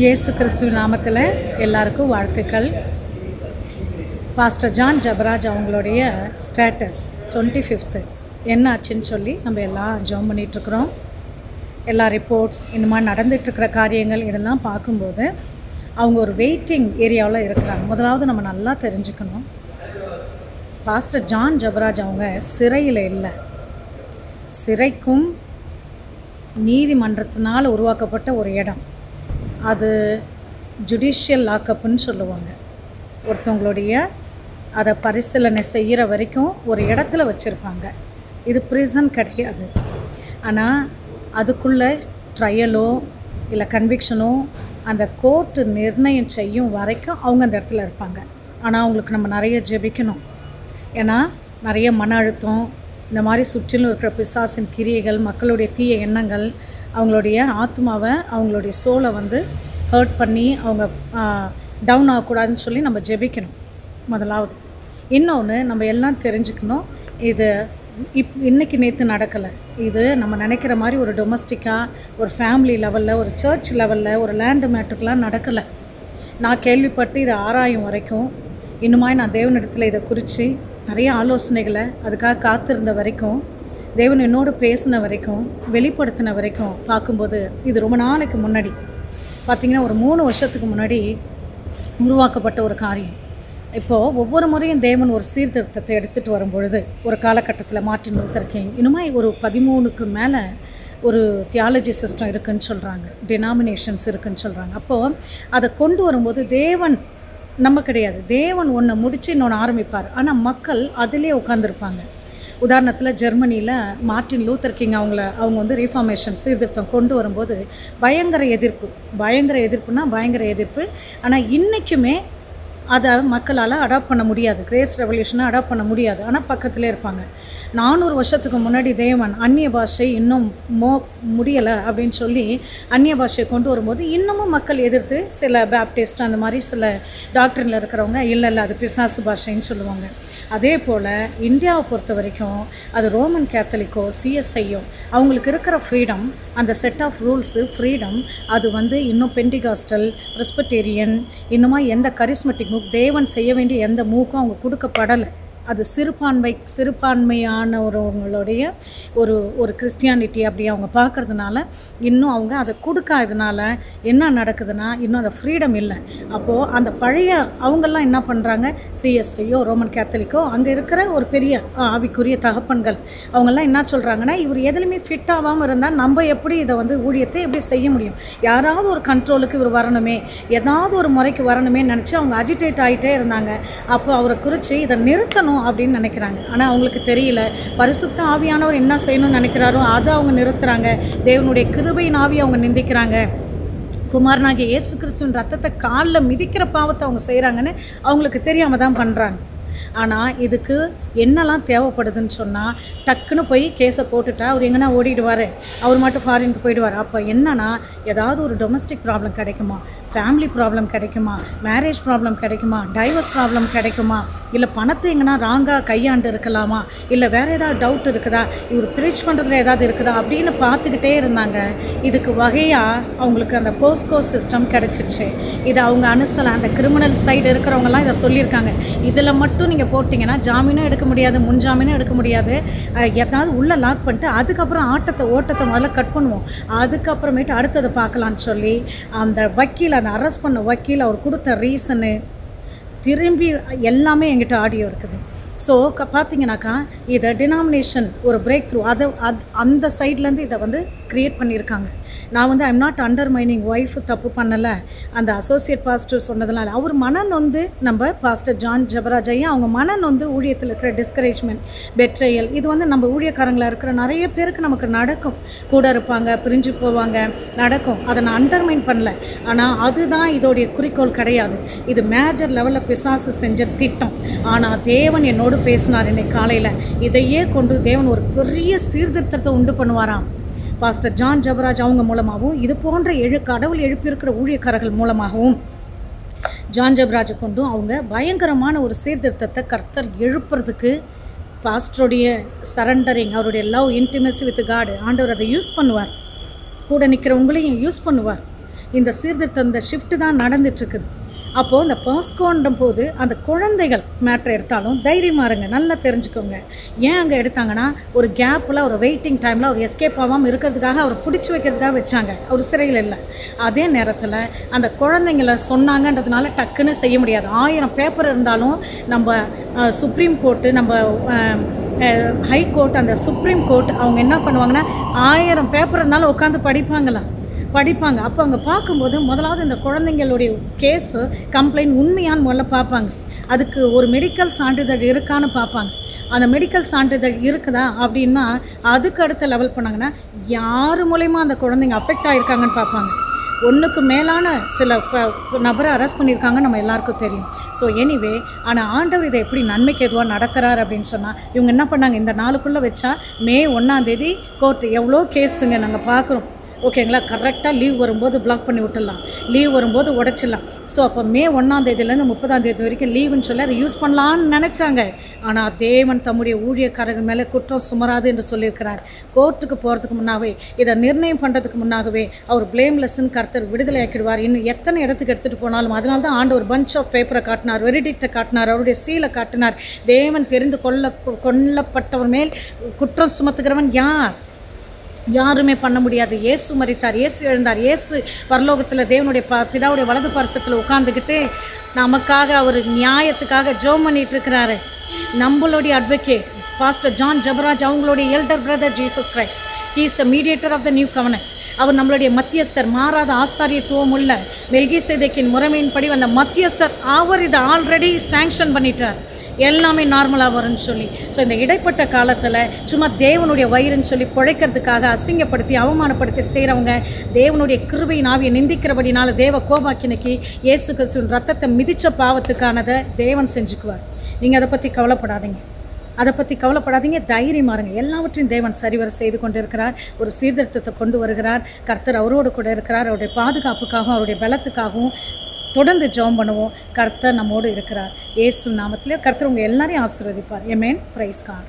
இயேசு கிறிஸ்துவின் நாமத்தில் எல்லாருக்கும் வாழ்த்துக்கள். பாஸ்டர் ஜான் ஜபராஜ் அவங்களுடைய ஸ்டேட்டஸ் 25th என்ன ஆச்சுன்னு சொல்லி நம்ம எல்லாம் ஜெபம் பண்ணிகிட்ருக்குறோம். எல்லா ரிப்போர்ட்ஸ் இந்த மாதிரி நடந்துகிட்ருக்கிற காரியங்கள் இதெல்லாம் பார்க்கும்போது அவங்க ஒரு வெயிட்டிங் ஏரியாவில் இருக்கிறாங்க. முதலாவது நம்ம நல்லா தெரிஞ்சுக்கணும், பாஸ்டர் ஜான் ஜபராஜ் அவங்க சிறையில் இல்லை, சிறைக்கும் நீதிமன்றத்தினால் உருவாக்கப்பட்ட ஒரு இடம். அது ஜுடிஷியல் லாக்கப்புன்னு சொல்லுவாங்க. ஒருத்தவங்களுடைய அதை பரிசீலனை செய்கிற வரைக்கும் ஒரு இடத்துல வச்சுருப்பாங்க. இது ப்ரிசன் கிடையாது. ஆனால் அதுக்குள்ளே ட்ரையலோ இல்லை கன்விக்ஷனோ அந்த கோர்ட்டு நிர்ணயம் செய்யும் வரைக்கும் அவங்க அந்த இடத்துல இருப்பாங்க. ஆனால் அவங்களுக்கு நம்ம நிறைய ஜெபிக்கணும். ஏன்னா நிறைய மன அழுத்தம், இந்த மாதிரி சுற்றிலும் இருக்கிற பிசாசின் கிரியைகள், மக்களுடைய தீய எண்ணங்கள் அவங்களுடைய ஆத்மாவை, அவங்களுடைய சோலை ஹர்ட் பண்ணி அவங்க டவுன் ஆகக்கூடாதுன்னு சொல்லி நம்ம ஜெபிக்கணும் முதலாவது. இன்னொன்று நம்ம எல்லாம் தெரிஞ்சுக்கணும், இது இன்றைக்கி நேற்று நடக்கலை. இது நம்ம நினைக்கிற மாதிரி ஒரு டொமஸ்டிக்காக, ஒரு ஃபேமிலி லெவலில், ஒரு சர்ச் லெவலில், ஒரு லேண்டு மேட்டருக்கெலாம் நடக்கலை. நான் கேள்விப்பட்டு இதை ஆராயும் வரைக்கும், இன்னுமாய் நான் தேவனிடத்தில் இதை குறித்து நிறைய ஆலோசனைகளை அதுக்காக காத்திருந்த வரைக்கும், தேவன் என்னோடு பேசின வரைக்கும், வெளிப்படுத்தின வரைக்கும் பார்க்கும்போது இது ரொம்ப நாளைக்கு முன்னாடி பார்த்திங்கன்னா ஒரு 3 வருஷத்துக்கு முன்னாடி உருவாக்கப்பட்ட ஒரு காரியம். இப்போது ஒவ்வொரு முறையும் தேவன் ஒரு சீர்திருத்தத்தை எடுத்துகிட்டு வரும்பொழுது, ஒரு காலகட்டத்தில் மார்ட்டின் லூத்தர் கிங் இன்னுமாய் ஒரு 13க்கு மேலே ஒரு தியாலஜி சிஸ்டம் இருக்குதுன்னு சொல்கிறாங்க, டினாமினேஷன்ஸ் இருக்குதுன்னு சொல்கிறாங்க. அப்போது அதை கொண்டு வரும்போது தேவன் நம்ம கிடையாது, தேவன் ஒன்றை முடித்து இன்னொன்று ஆரம்பிப்பார். ஆனால் மக்கள் அதிலே உட்காந்துருப்பாங்க. உதாரணத்தில் ஜெர்மனியில் மார்ட்டின் லூத்தர் கிங் அவங்க ரீஃபார்மேஷன் சீர்திருத்தம் கொண்டு வரும்போது பயங்கர எதிர்ப்புனா பயங்கர எதிர்ப்பு. ஆனால் இன்றைக்குமே அதை மக்களால் அடாப்ட் பண்ண முடியாது, கிரேஸ் ரெவல்யூஷனை அடாப்ட் பண்ண முடியாது. ஆனால் பக்கத்திலே இருப்பாங்க. 400 வருஷத்துக்கு முன்னாடி தேவன் அந்நிய பாஷை இன்னும் முடியலை அப்படின்னு சொல்லி அந்நிய பாஷையை கொண்டு வரும்போது இன்னமும் மக்கள் எதிர்த்து, சில பேப்டிஸ்ட் அந்த மாதிரி சில டாக்டரில் இருக்கிறவங்க இல்லை அது பிசாசு பாஷைன்னு சொல்லுவாங்க. அதே போல் இந்தியாவை பொறுத்த வரைக்கும் அது ரோமன் கேத்தலிக்கோ சிஎஸ்ஐயோ அவங்களுக்கு இருக்கிற ஃப்ரீடம், அந்த செட் ஆஃப் ரூல்ஸு ஃப்ரீடம், அது இன்னும் பெண்டிகாஸ்டல், பிரெஸ்பிட்டேரியன், இன்னுமா எந்த கரிஸ்மெட்டிக் மூக், தேவன் செய்ய வேண்டிய எந்த மூக்கும் அவங்க கொடுக்கப்படலை. அது சிறுபான்மையானவர்களுடைய ஒரு கிறிஸ்டியானிட்டி அப்படி அவங்க பார்க்குறதுனால இன்னும் அவங்க அதை கொடுக்காததுனால என்ன நடக்குதுன்னா இன்னும் அந்த ஃப்ரீடம் இல்லை. அப்போது அந்த பழைய அவங்கெல்லாம் என்ன பண்ணுறாங்க, சிஎஸ்ஐயோ ரோமன் கேத்தலிக்கோ அங்கே இருக்கிற ஒரு பெரிய ஆவிக்குரிய தகப்பன்கள் அவங்கெல்லாம் என்ன சொல்கிறாங்கன்னா, இவர் எதுலையுமே ஃபிட் ஆகாமல் இருந்தால் நம்ம எப்படி இதை ஊழியத்தை எப்படி செய்ய முடியும், யாராவது ஒரு கண்ட்ரோலுக்கு இவர் வரணுமே, ஏதாவது ஒரு முறைக்கு வரணுமே நினச்சி அவங்க அஜிடேட் ஆகிட்டே இருந்தாங்க. அப்போ அவரை குறித்து இதை நிறுத்தணும் அப்படின்னு நினைக்கிறாங்க. ஆனால் அவங்களுக்கு தெரியல, பரிசுத்த ஆவியானவர் என்ன செய்யணும்னு நினைக்கிறாரோ அதை அவங்க நிறுத்துறாங்க. தேவனுடைய கிருபையின் ஆவியை அவங்க நிந்திக்கிறாங்க. குமாரனாகிய இயேசு கிறிஸ்துவின் ரத்தத்தை காலில் மிதிக்கிற பாவத்தை அவங்க செய்கிறாங்கன்னு அவங்களுக்கு தெரியாமல் தான் பண்ணுறாங்க. ஆனால் இதுக்கு என்னெல்லாம் தேவைப்படுதுன்னு சொன்னால், டக்குன்னு போய் கேஸை போட்டுட்டா அவர் எங்கன்னா ஓடிடுவார், அவர் மட்டும் ஃபாரினுக்கு போயிடுவார். அப்போ என்னன்னா ஏதாவது ஒரு டொமஸ்டிக் ப்ராப்ளம் கிடைக்குமா, ஃபேமிலி ப்ராப்ளம் கிடைக்குமா, மேரேஜ் ப்ராப்ளம் கிடைக்குமா, டைவர்ஸ் ப்ராப்ளம் கிடைக்குமா, இல்லை பணத்தை எங்கன்னா ராங்காக கையாண்டு இருக்கலாமா, இல்லை வேறு ஏதாவது டவுட் இருக்குதா, இவர் ப்ரீச் பண்ணுறதுல ஏதாவது இருக்குதா அப்படின்னு பார்த்துக்கிட்டே இருந்தாங்க. இதுக்கு வகையாக அவங்களுக்கு அந்த போஸ்கோ சிஸ்டம் கிடச்சிருச்சு. இதை அவங்க அனுசலாம், அந்த கிரிமினல் சைடு இருக்கிறவங்கலாம் இதை சொல்லியிருக்காங்க. இதில் மட்டும் நீங்கள் போட்டிங்கன்னா ஜாமீனும் எடுக்க முடியாது, முன்ஜாமீனும் எடுக்க முடியாது, ஏதாவது உள்ளே லாக் பண்ணிட்டு அதுக்கப்புறம் ஓட்டத்தை முதல்ல கட் பண்ணுவோம், அதுக்கப்புறமேட்டு அடுத்ததை பார்க்கலான்னு சொல்லி அந்த வக்கீல், அந்த அரெஸ்ட் பண்ண வக்கீல் அவர் கொடுத்த ரீசனு திரும்பி எல்லாமே எங்கிட்ட ஆடியோ இருக்குது. ஸோ பார்த்தீங்கன்னாக்கா இதை டினாமினேஷன் ஒரு பிரேக் த்ரூ அந்த சைட்லேருந்து இதை க்ரியேட் பண்ணியிருக்காங்க. நான் ஐம் நாட் அண்டர்மைனிங், ஒய்ஃபு தப்பு பண்ணலை, அந்த அசோசியேட் பாஸ்டர் சொன்னதுனால அவர் மனம் நம்ம பாஸ்டர் ஜான் ஜபராஜ் ஐயா அவங்க மனம் ஊழியத்தில் இருக்கிற டிஸ்கரேஜ்மெண்ட், பெட்ரையல், இது நம்ம ஊழியக்காரங்களாக இருக்கிற நிறைய பேருக்கு நமக்கு நடக்கும். கூட இருப்பாங்க, பிரிஞ்சு போவாங்க, நடக்கும். அதை நான் அண்டர்மைன் பண்ணல. ஆனால் அதுதான் இதோடைய குறிக்கோள் கிடையாது. இது மேஜர் லெவலில் பிசாசு செஞ்ச திட்டம். ஆனால் தேவன் என்னோட பேசினார் இன்னைக்கு காலையில். இதையே கொண்டு தேவன் ஒரு பெரிய சீர்திருத்தத்தை உண்டு பண்ணுவாராம். பாஸ்டர் ஜான் ஜபராஜ் அவங்க மூலமாகவும், இது போன்ற கடவுள் எழுப்பியிருக்கிற ஊழியக்காரர்கள் மூலமாகவும் ஜான் ஜபராஜை கொண்டும் அவங்க பயங்கரமான ஒரு சீர்திருத்தத்தை கர்த்தர் எழுப்புறதுக்கு, பாஸ்டருடைய சரண்டரிங், அவருடைய லவ், இன்டிமெசி வித் காட், ஆண்டவர் அதை யூஸ் பண்ணுவார். கூட நிற்கிறவங்களையும் யூஸ் பண்ணுவார். இந்த சீர்திருத்தம், இந்த ஷிஃப்ட்டு தான் நடந்துட்டுருக்குது. அப்போது இந்த பாஸ்கோன்ற போது அந்த குழந்தைகள் மேட்ரு எடுத்தாலும் தைரியமாக இருங்க, நல்லா தெரிஞ்சுக்கோங்க. ஏன் அங்கே எடுத்தாங்கன்னா, ஒரு கேப்பில், ஒரு வெயிட்டிங் டைமில் அவர் எஸ்கேப் ஆகாமல் இருக்கிறதுக்காக அவர் பிடிச்சி வைக்கிறதுக்காக வச்சாங்க. அவர் சிறையில் இல்லை. அதே நேரத்தில் அந்த குழந்தைங்கள சொன்னாங்கன்றதுனால டக்குன்னு செய்ய முடியாது. 1000 பேப்பர் இருந்தாலும் நம்ம சுப்ரீம் கோர்ட்டு, நம்ம ஹை கோர்ட், அந்த சுப்ரீம் கோர்ட் அவங்க என்ன பண்ணுவாங்கன்னா, 1000 பேப்பர் இருந்தாலும் உட்காந்து படிப்பாங்க. அப்போ அவங்க பார்க்கும்போது முதலாவது இந்த குழந்தைங்களுடைய கேஸு, கம்ப்ளைண்ட் உண்மையான்னு முதல்ல பார்ப்பாங்க. அதுக்கு ஒரு மெடிக்கல் சான்றிதழ் இருக்கான்னு பார்ப்பாங்க. அந்த மெடிக்கல் சான்றிதழ் இருக்குதா அப்படின்னா அதுக்கு அடுத்த லெவல் பண்ணாங்கன்னா யார் மூலயமா அந்த குழந்தைங்க அஃபெக்ட் ஆகிருக்காங்கன்னு பார்ப்பாங்க. ஒன்றுக்கு மேலான சில நபரை அரெஸ்ட் பண்ணியிருக்காங்க, நம்ம எல்லாருக்கும் தெரியும். ஸோ எனிவே, ஆனால் ஆண்டவர் இதை எப்படி நன்மைக்கு எதுவாக நடத்துகிறார் அப்படின்னு சொன்னால், இவங்க என்ன பண்ணாங்க, இந்த நாளுக்குள்ளே வச்சா மே 1 கோர்ட்டு எவ்வளோ கேஸுங்க நாங்கள் பார்க்குறோம். ஓகேங்களா, கரெக்டாக லீவ் வரும்போது பிளாக் பண்ணி விட்டுடலாம், லீவ் வரும்போது உடைச்சிடலாம். ஸோ அப்போ மே 1 30 வரைக்கும் லீவுன்னு சொல்லி அதை யூஸ் பண்ணலான்னு நினச்சாங்க. ஆனால் தேவன் தம்முடைய ஊழியக்காரர்கள் மேலே குற்றம் சுமராது என்று சொல்லியிருக்கிறார். கோர்ட்டுக்கு போகிறதுக்கு முன்னாகவே, இதை நிர்ணயம் பண்ணுறதுக்கு முன்னாகவே அவர் பிளேம்லெஸ்ன்னு கர்த்தர் விடுதலை ஆக்கிடுவார். இன்னும் எத்தனை இடத்துக்கு எடுத்துகிட்டு போனாலும். அதனால தான் ஆண்டு ஒரு பஞ்ச் ஆஃப் பேப்பரை காட்டினார், வெரிடிக்டை காட்டினார், அவருடைய சீலை காட்டினார். தேவன் தெரிந்து கொல்லப்பட்டவர் மேல் குற்றம் சுமத்துகிறவன் யார்? யாருமே பண்ண முடியாது. இயேசு மரித்தார், இயேசு எழுந்தார், இயேசு பரலோகத்தில் தேவனுடைய பிதாவுடைய வலது பார்சத்தில் உட்காந்துக்கிட்டு நமக்காக அவர் நியாயத்துக்காக ஜெபம் பண்ணிட்டு இருக்கிறாரு. நம்மளுடைய அட்வொகேட் பாஸ்டர் ஜான் ஜபராஜ், அவங்களுடைய elder brother Jesus Christ, he is the mediator of the new covenant. அவர் நம்மளுடைய மத்தியஸ்தர், மாறாத ஆசாரியத்துவம் உள்ள மெல்கிசேதேக்கின் முறைமையின்படி வந்த மத்தியஸ்தர். அவர் இதை ஆல்ரெடி சாங்ஷன் பண்ணிட்டார், எல்லாமே நார்மலாக வரும்னு சொல்லி. ஸோ இந்த இடைப்பட்ட காலத்தில் சும்மா தேவனுடைய வயிறுன்னு சொல்லி பிழைக்கிறதுக்காக அசிங்கப்படுத்தி அவமானப்படுத்தி செய்கிறவங்க தேவனுடைய கிருபையின் ஆவியை நிந்திக்கிறபடினால தேவ கோபாக்கினைக்கு இயேசு கிறிஸ்துவின் ரத்தத்தை மிதித்த பாவத்துக்கானதை தேவன் செஞ்சுக்குவார். நீங்கள் அதை பற்றி கவலைப்படாதீங்க, தைரியமாக இருங்க. எல்லாவற்றையும் தேவன் சரிவர செய்து கொண்டு இருக்கிறார். ஒரு சீர்திருத்தத்தை கொண்டு வருகிறார். கர்த்தர் அவரோடு கூட இருக்கிறார். அவருடைய பாதுகாப்புக்காகவும் அவருடைய பலத்துக்காகவும் தொடர்ந்து ஜெபம் பண்ணுவோம். கர்த்தர் நம்மோடு இருக்கிறார். இயேசு நாமத்திலே கர்த்தர் உங்கள் எல்லாரையும் ஆசீர்வதிப்பார். ஆமென். Praise God.